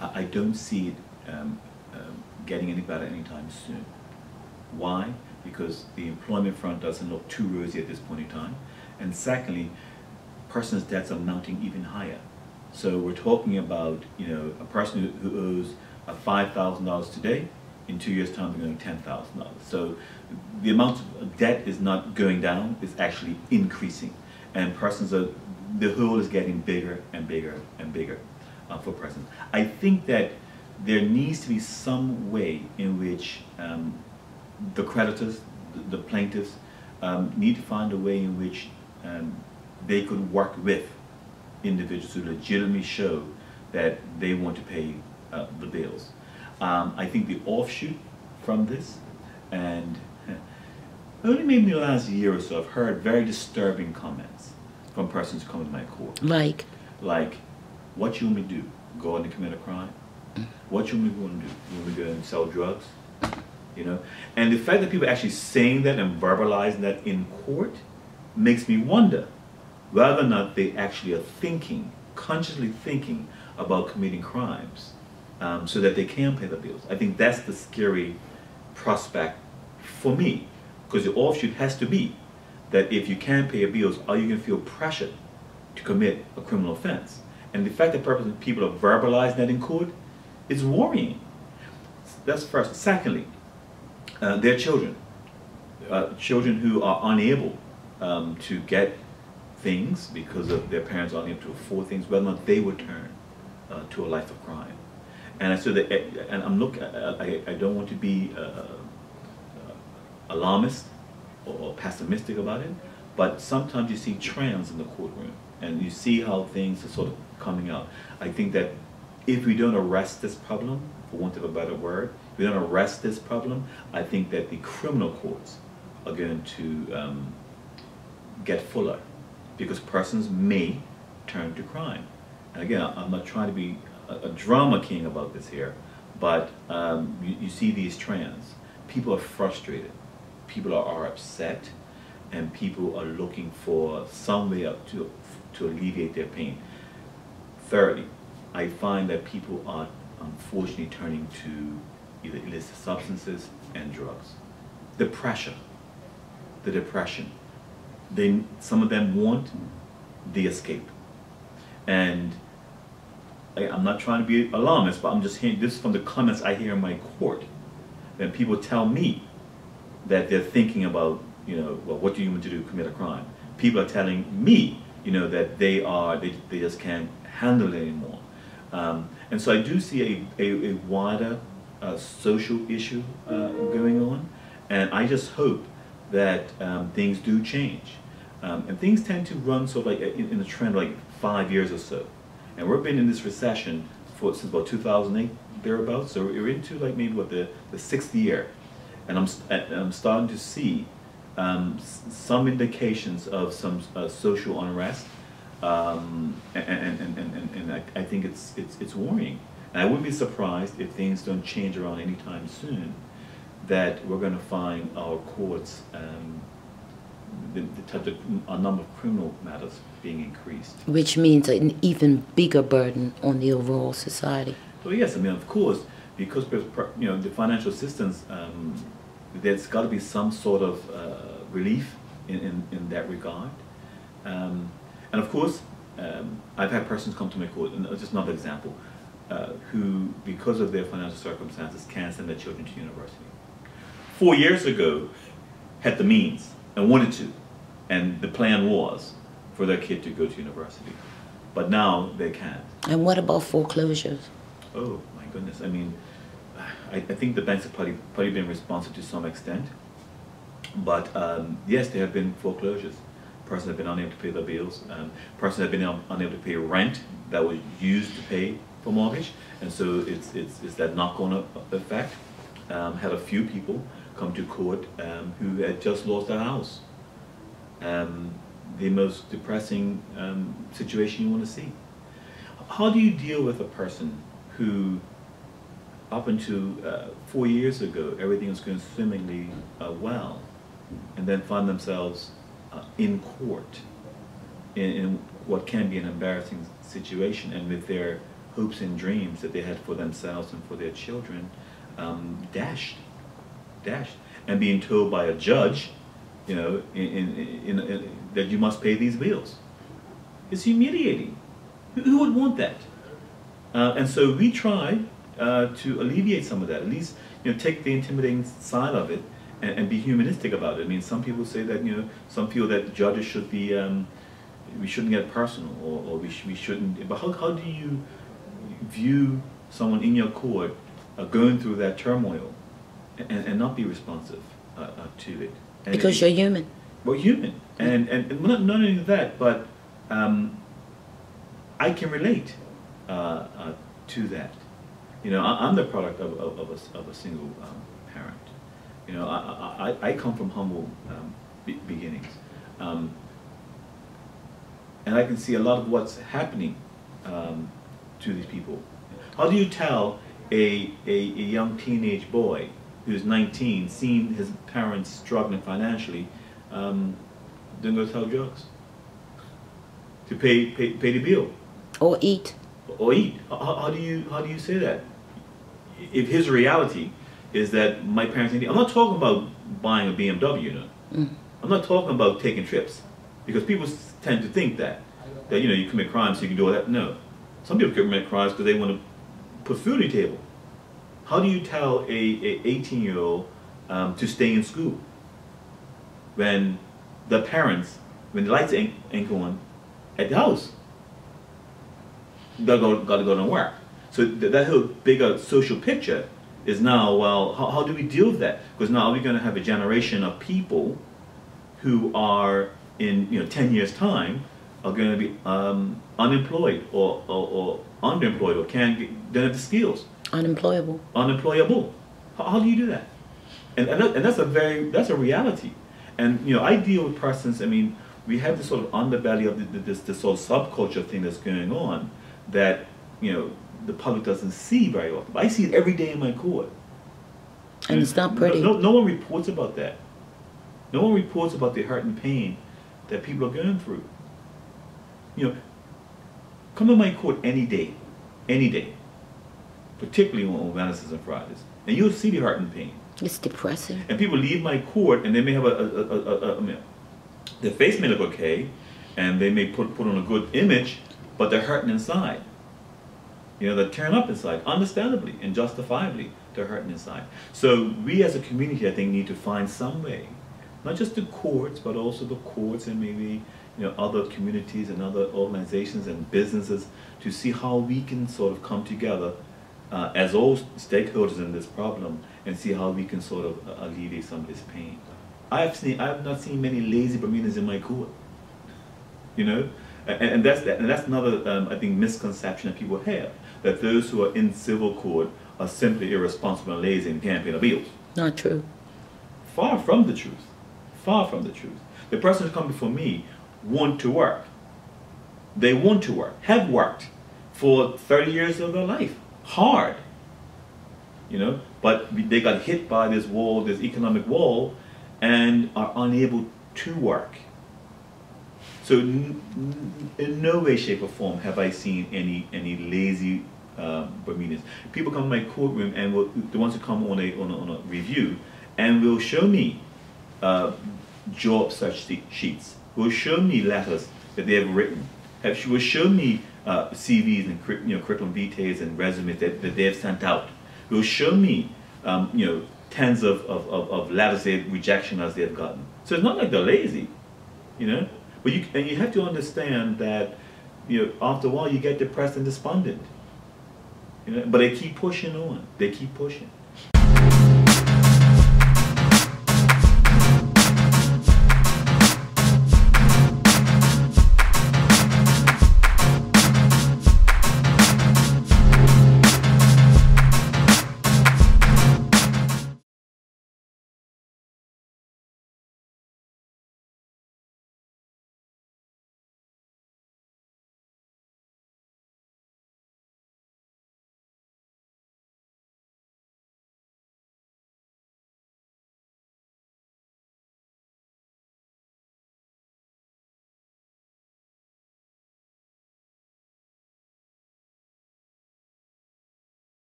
I don't see it getting any better anytime soon. Why? Because the employment front doesn't look too rosy at this point in time. And secondly, person's debts are mounting even higher. So we're talking about, you know, a person who owes $5,000 today, in 2 years' time they're going $10,000. So the amount of debt is not going down, it's actually increasing. And the hole is getting bigger and bigger and bigger for persons. I think that there needs to be some way in which the creditors, the plaintiffs, need to find a way in which they could work with individuals who legitimately show that they want to pay the bills. I think the offshoot from this, and only maybe in the last year or so, I've heard very disturbing comments from persons who come to my court. Like, what you want me to do? Go out and commit a crime? What you want to do? You want me to go and sell drugs? You know? And the fact that people are actually saying that and verbalizing that in court makes me wonder whether or not they actually are thinking, consciously thinking about committing crimes so that they can pay the bills. I think that's the scary prospect for me, because the offshoot has to be that if you can't pay your bills, are you going to feel pressured to commit a criminal offense? And the fact that people are verbalizing that in court is worrying. That's first. Secondly, their children. Children who are unable to get things because of their parents are unable to afford things, whether or not they would turn to a life of crime. And I said that, and I don't want to be alarmist or pessimistic about it, but sometimes you see trends in the courtroom and you see how things are sort of coming out. I think that if we don't arrest this problem, for want of a better word, if we don't arrest this problem, I think that the criminal courts are going to get fuller, because persons may turn to crime. And again, I'm not trying to be a drama king about this here, but you see these trends. People are frustrated, people are upset, and people are looking for some way up to alleviate their pain. Thirdly, I find that people are unfortunately turning to either illicit substances and drugs. The pressure, the depression. Some of them want the escape. And I'm not trying to be alarmist, but I'm just hearing this from the comments I hear in my court. When people tell me that they're thinking about, you know, well, what do you want to do, commit a crime? People are telling me, you know, that they just can't handle it anymore. And so I do see a wider social issue going on, and I just hope that things do change. And things tend to run sort of like in a trend like 5 years or so. And we've been in this recession since about 2008, thereabouts. So we're into like maybe what the 6th year, and I'm starting to see some indications of some social unrest, and I think it's worrying. And I wouldn't be surprised if things don't change around anytime soon, that we're going to find our courts, a number of criminal matters being increased. Which means an even bigger burden on the overall society. Well, yes, I mean, of course, because you know the financial assistance, there's got to be some sort of relief in that regard. And of course, I've had persons come to my court, and just another example, who, because of their financial circumstances, can't send their children to university. 4 years ago, had the means and wanted to, and the plan was for their kid to go to university. But now they can't. And what about foreclosures? Oh my goodness! I mean, I think the banks have probably been responsive to some extent. But yes, there have been foreclosures. Persons have been unable to pay their bills. Persons have been unable to pay rent that was used to pay for mortgage, and so it's that knock-on effect. Had a few people come to court who had just lost their house. The most depressing situation you want to see. How do you deal with a person who, up until 4 years ago, everything was going swimmingly well, and then find themselves in court in what can be an embarrassing situation, and with their hopes and dreams that they had for themselves and for their children dashed, and being told by a judge, you know, that you must pay these bills. It's humiliating. Who would want that? And so we try to alleviate some of that. At least, you know, take the intimidating side of it and be humanistic about it. I mean, some people say that, you know, some feel that judges should be, we shouldn't get personal, or we shouldn't. But how do you view someone in your court going through that turmoil and not be responsive to it? And because you're human. We're human, and not only that, but I can relate to that. You know, I'm the product of a single parent. You know, I come from humble beginnings, and I can see a lot of what's happening to these people. How do you tell a young teenage boy who's 19, seeing his parents struggling financially, then go sell drugs to pay the bill, or eat? How do you say that? If his reality is that my parents need, I'm not talking about buying a BMW, you know. I'm not talking about taking trips, because people tend to think that you know, you commit crimes so you can do all that. No, some people commit crimes because they want to put food on the table. How do you tell a 18-year-old to stay in school when the parents, when the lights ain't going at the house, got to go to work? So that whole bigger social picture is now, well, how do we deal with that? Because now we're going to have a generation of people who are in, you know, 10 years' time are going to be unemployed or underemployed, or don't have the skills. Unemployable. Unemployable. How do you do that? And that's a reality. And, you know, I deal with persons. I mean, we have this sort of underbelly of this whole subculture thing that's going on that, you know, the public doesn't see very often. But I see it every day in my court. And it's not pretty. No one reports about that. No one reports about the hurt and pain that people are going through. You know, come to my court any day, particularly on Wednesdays and Fridays, and you'll see the hurt and pain. It's depressing. And people leave my court, and they may have their face may look okay, and they may put on a good image, but they're hurting inside. You know, they're tearing up inside, understandably and justifiably. They're hurting inside. So we as a community, I think, need to find some way, not just the courts, but also the courts and maybe, you know, other communities and other organizations and businesses, to see how we can sort of come together as all stakeholders in this problem and see how we can sort of alleviate some of this pain. I have not seen many lazy Bermudans in my court. You know, and that's another I think misconception that people have, that those who are in civil court are simply irresponsible and lazy and can't pay the bills. Not true. Far from the truth. Far from the truth. The person who comes before me want to work. They want to work, have worked for 30 years of their life, hard, you know, but they got hit by this wall, this economic wall, and are unable to work. So in no way, shape, or form have I seen any lazy Bermudans. People come to my courtroom, and the ones who come on a review, and will show me job search sheets, will show me letters that they have written, will show me CVs and curriculum vitae and resumes that they have sent out, will show me you know, tens of letters, rejection letters they have gotten. So it's not like they're lazy, you know. But you have to understand that, you know, after a while you get depressed and despondent. You know, but they keep pushing on. They keep pushing.